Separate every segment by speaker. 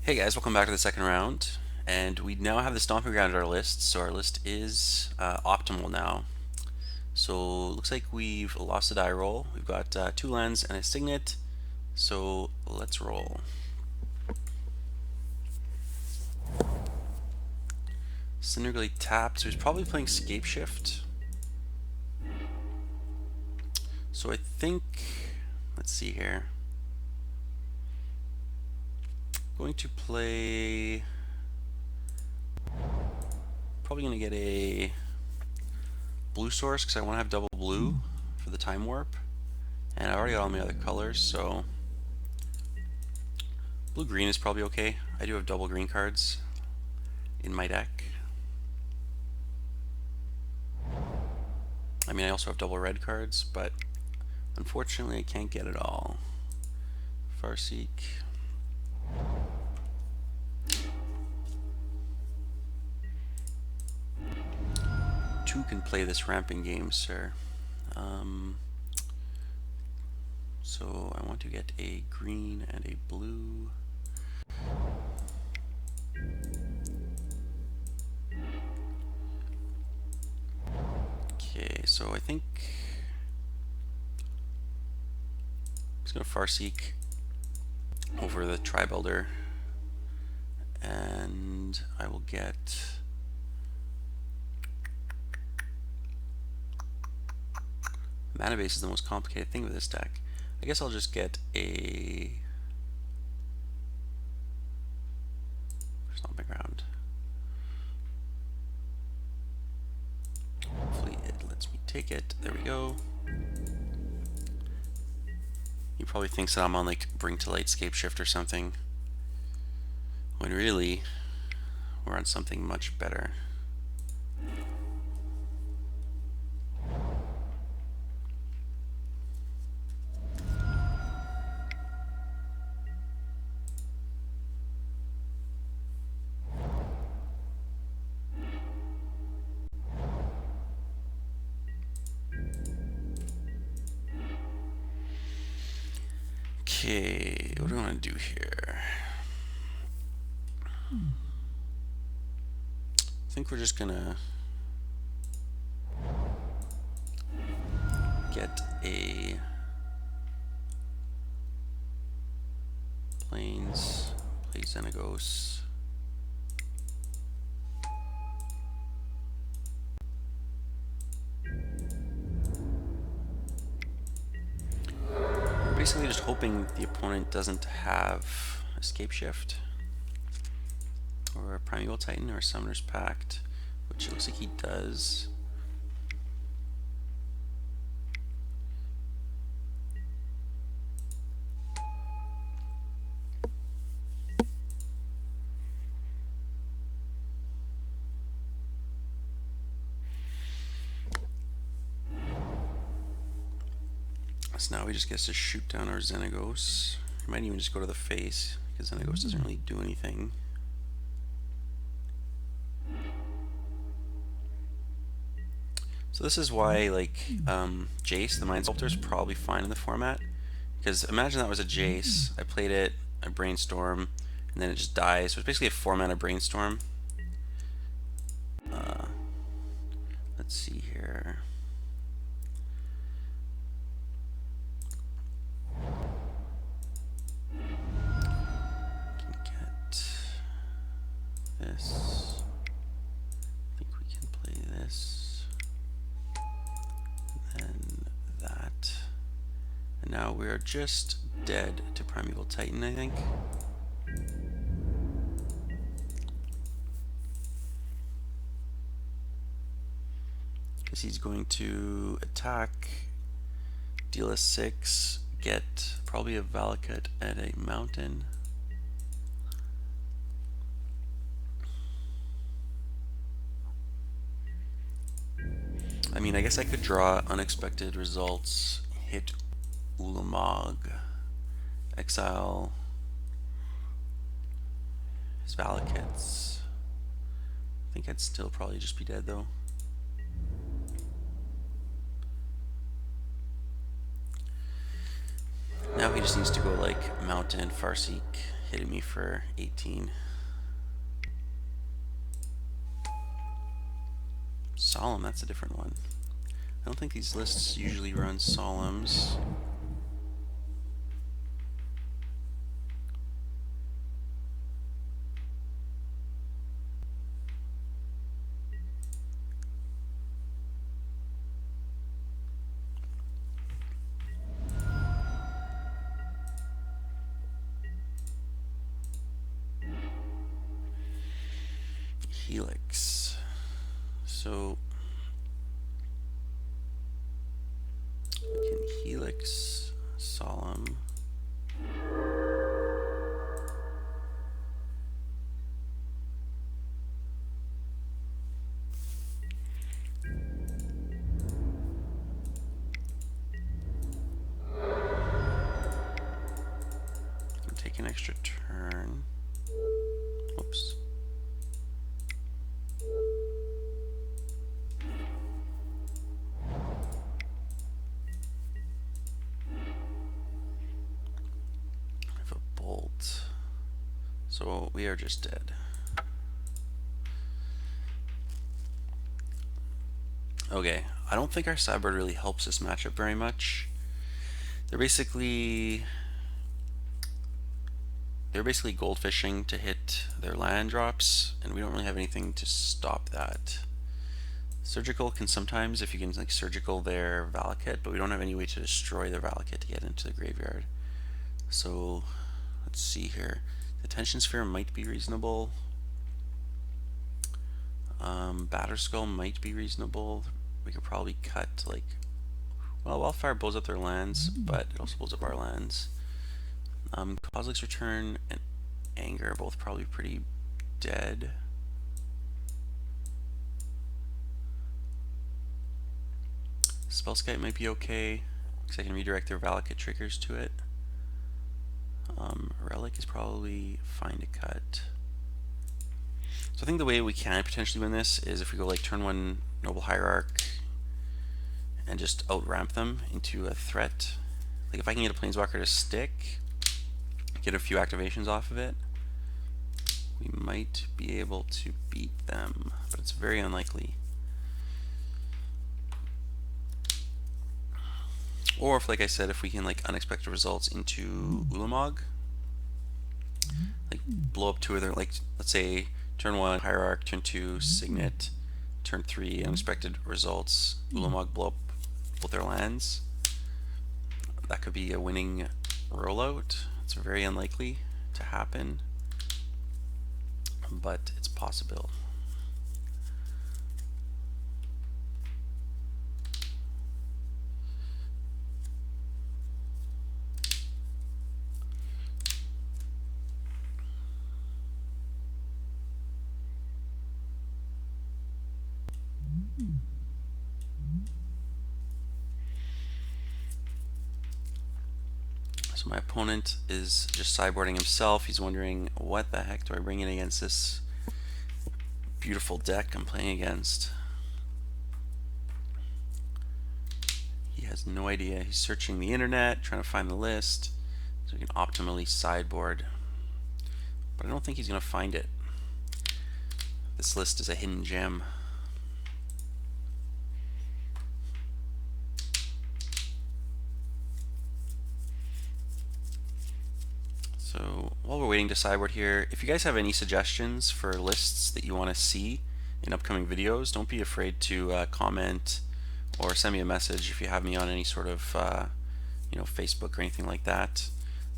Speaker 1: Hey guys, welcome back to the second round. And we now have the Stomping Ground on our list, so our list is optimal now. So looks like we've lost a die roll. We've got two lands and a signet, so let's roll. Cinderglade tapped, so he's probably playing Scapeshift. So I think, let's see here. Going to play, probably going to get a blue source because I want to have double blue for the time warp. And I already got all my other colors, so blue-green is probably okay. I do have double green cards in my deck. I mean, I also have double red cards, but unfortunately I can't get it all. Farseek. Two can play this ramping game, sir. So I want to get a green and a blue. Okay, so I think I'm just gonna Farseek over the Tribe Elder, and I will get mana base is the most complicated thing with this deck. I guess I'll just get a Stomping Ground. Hopefully it lets me take it. There we go. He probably thinks that I'm on like Bring to Light Scapeshift or something, when really we're on something much better. Okay, what do I want to do here? I think we're just gonna get a Plains, play Xenagos. We're basically just hoping the opponent doesn't have a Scapeshift or a Primeval Titan or a Summoner's Pact, which looks like he does. So now he just gets to shoot down our Xenagos. He might even just go to the face, because Xenagos doesn't really do anything. So this is why, like, Jace, the Mind Sculptor, is probably fine in the format. Because imagine that was a Jace. I played it, I Brainstorm, and then it just dies. So it's basically a 4-mana Brainstorm. Let's see here. This. I think we can play this. And then that. And now we are just dead to Primeval Titan, I think. Because he's going to attack, deal a 6, get probably a Valakut at a mountain. I mean, I guess I could draw unexpected results, hit Ulamog, exile his Valakuts. I think I'd still probably just be dead though. Now he just needs to go like Mountain, Farseek, hitting me for 18. Solemn, that's a different one. I don't think these lists usually run solemns. Helix. So we can helix solemn. Take an extra turn. Whoops. I have a bolt. So we are just dead. Okay, I don't think our sideboard really helps this matchup very much. They're basically goldfishing to hit their land drops, and we don't really have anything to stop that. Surgical can sometimes, if you can like surgical their Valakut, but we don't have any way to destroy their Valakut to get into the graveyard. So let's see here. The Tension Sphere might be reasonable. Batterskull might be reasonable. We could probably cut like, well, Wildfire blows up their lands, but it also blows up our lands. Kozilek's Return and Anger are both probably pretty dead. Spellskite might be okay, because I can redirect their Valakut triggers to it. Relic is probably fine to cut. So I think the way we can potentially win this is if we go like turn 1 Noble Hierarch and just outramp them into a threat. Like if I can get a Planeswalker to stick, get a few activations off of it, we might be able to beat them, but it's very unlikely. Or if, like I said, if we can like unexpected results into Ulamog, like blow up 2 of their, like let's say turn 1 Hierarch, turn 2 Signet, turn 3 unexpected results, Ulamog blow up both their lands, that could be a winning rollout. It's very unlikely to happen, but it's possible. So my opponent is just sideboarding himself. He's wondering, what the heck do I bring in against this beautiful deck I'm playing against? He has no idea. He's searching the internet, trying to find the list so he can optimally sideboard. But I don't think he's going to find it. This list is a hidden gem. So while we're waiting to sideboard here, if you guys have any suggestions for lists that you want to see in upcoming videos, don't be afraid to comment or send me a message if you have me on any sort of Facebook or anything like that.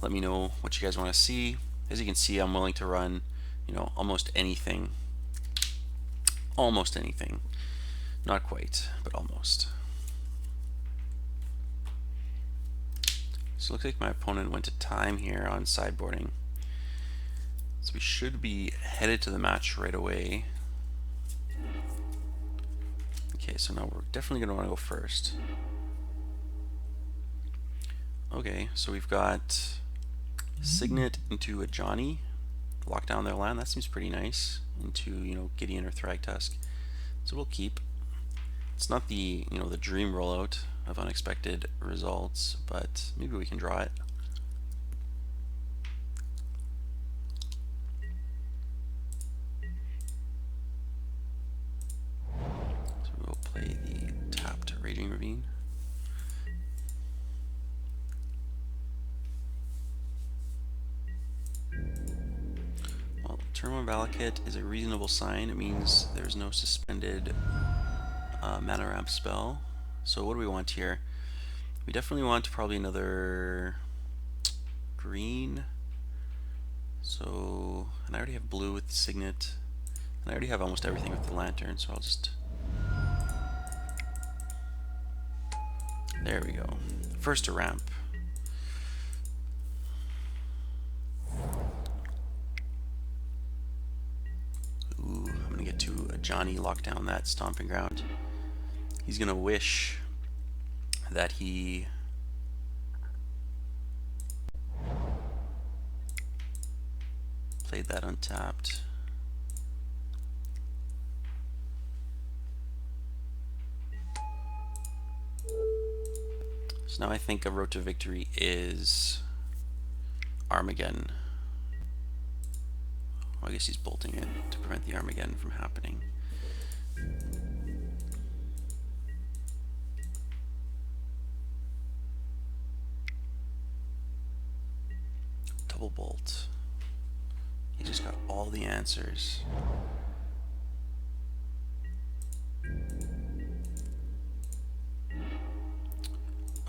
Speaker 1: Let me know what you guys want to see. As you can see, I'm willing to run almost anything. Almost anything. Not quite, but almost. So it looks like my opponent went to time here on sideboarding. So we should be headed to the match right away. Okay, so now we're definitely going to want to go first. Okay, so we've got Signet into a Johnny, lock down their land. That seems pretty nice. Into Gideon or Thragtusk. So we'll keep. It's not the the dream rollout of unexpected results, but maybe we can draw it. Turn 1 Valakut is a reasonable sign. It means there's no suspended mana ramp spell. So what do we want here? We definitely want probably another green. So, and I already have blue with the Signet. And I already have almost everything with the Lantern, so I'll just... There we go. First a ramp. Ooh, I'm gonna get to a Johnny lock down that Stomping Ground. He's gonna wish that he played that untapped. So now I think a road to victory is Armageddon. Well, I guess he's bolting it to prevent the Armageddon from happening. Double bolt. He just got all the answers.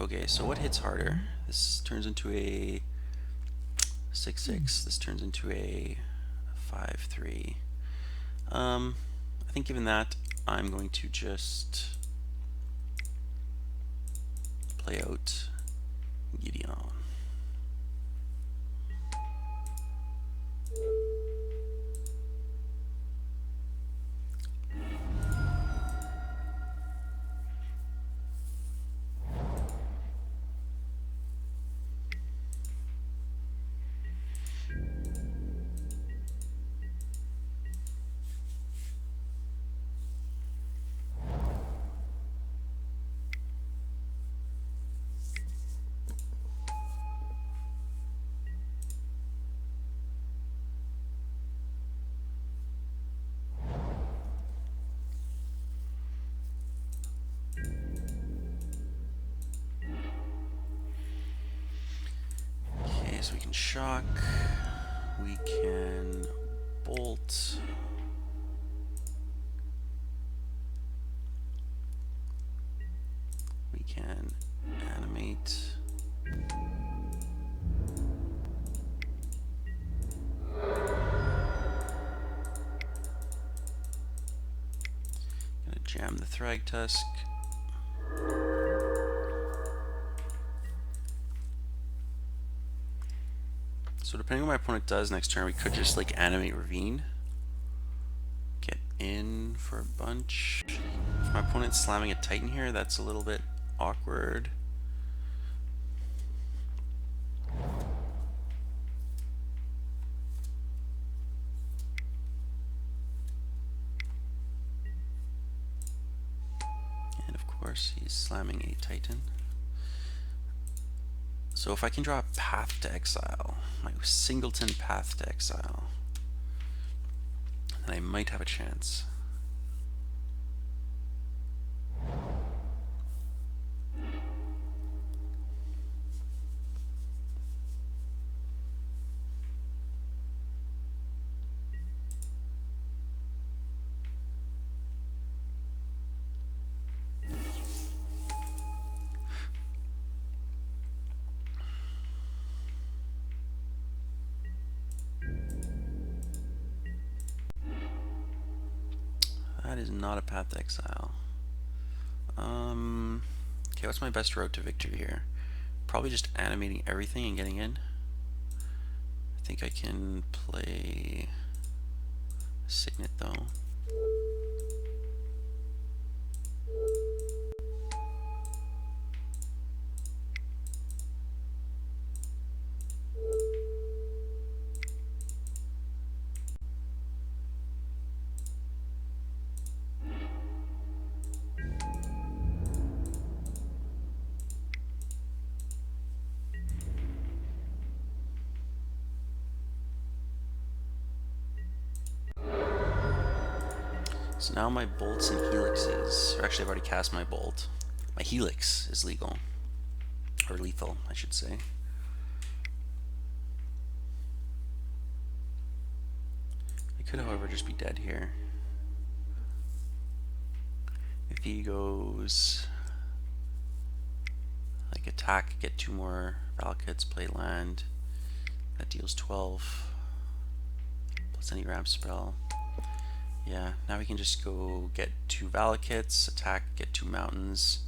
Speaker 1: Okay, so what hits harder? This turns into a 6/6. This turns into a 5/3. I think given that, I'm going to just play out Gideon. So we can shock, we can bolt, we can animate, gonna jam the Thrag Tusk. So depending on what my opponent does next turn, we could just like animate Ravine. Get in for a bunch. If my opponent's slamming a Titan here, that's a little bit awkward. And of course, he's slamming a Titan. So if I can draw a Path to Exile, my Singleton Path to Exile, then I might have a chance. That is not a Path to Exile. Okay, what's my best road to victory here? Probably just animating everything and getting in. I think I can play Signet though. So now my bolts and helixes, or actually I've already cast my bolt. My helix is legal, or lethal, I should say. Could, however, just be dead here. If he goes like attack, get 2 more Valakutes, play land, that deals 12 plus any ramp spell. Yeah, now we can just go get 2 Valakutes, attack, get 2 mountains,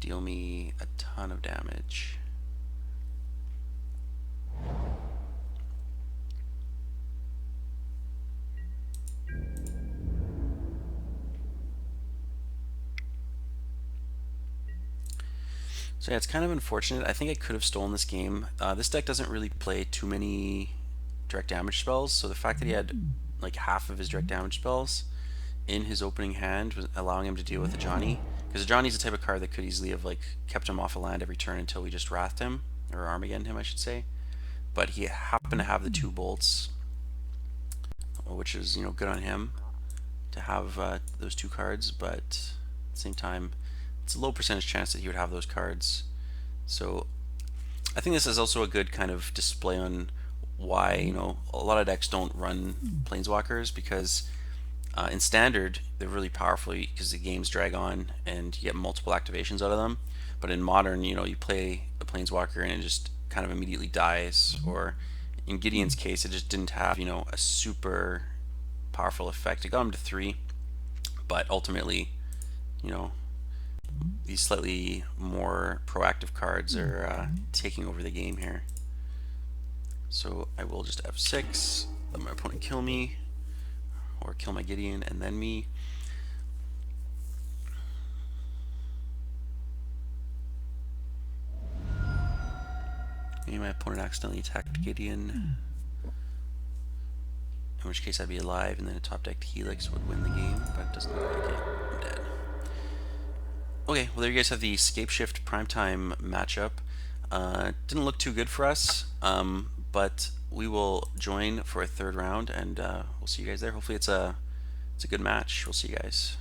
Speaker 1: deal me a ton of damage. So yeah, it's kind of unfortunate. I think I could have stolen this game. This deck doesn't really play too many direct damage spells, so the fact that he had like half of his direct damage spells in his opening hand was allowing him to deal with a Johnny. Because a Johnny's the type of card that could easily have like kept him off a land every turn until we just wrathed him, or Armageddon him, I should say. But he happened to have the 2 bolts, which is, you know, good on him to have those 2 cards. But at the same time, it's a low percentage chance that he would have those cards. So I think this is also a good kind of display on why, you know, a lot of decks don't run Planeswalkers, because in Standard they're really powerful because the games drag on and you get multiple activations out of them. But in Modern, you know, you play a Planeswalker and it just kind of immediately dies. Or in Gideon's case, it just didn't have, you know, a super powerful effect. It got him to 3, but ultimately, you know, these slightly more proactive cards are taking over the game here. So I will just F6, let my opponent kill me, or kill my Gideon and then me. Maybe my opponent accidentally attacked Gideon, in which case I'd be alive, and then a top decked Helix would win the game, but it doesn't look like it. I'm dead. Okay, well there you guys have the Scapeshift primetime matchup. Didn't look too good for us, but we will join for a 3rd round, and we'll see you guys there. Hopefully it's a good match. We'll see you guys.